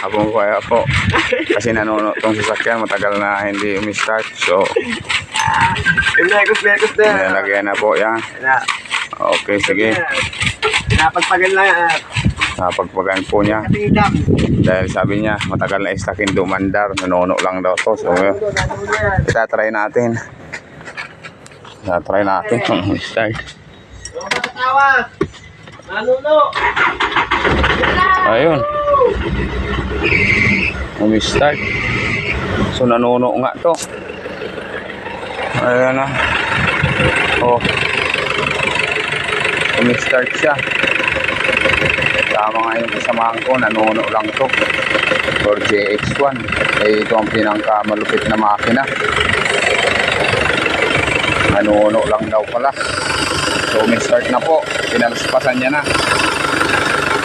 Habang kaya po. Kasi nanuno tong sasakyan, matagal na hindi umi-start. So, nilagyan na po yan. Okay, sige. Napagpagan lang yan. Napagpagan po niya. Dahil sabi niya, matagal na istakin dumandar. Nanuno lang daw to. So, itatry natin. Itatry natin kung start. Ayun. Umi-start. So, nanuno nga to. Ayan na. Oh. Umi-start siya. Tama nga yung kasamahan ko, nanuno lang to. For JX1. Eh, ito ang pinangkamalupit na makina. Nanuno lang daw pala. So, umi-start na po. Pinalaspasan niya na.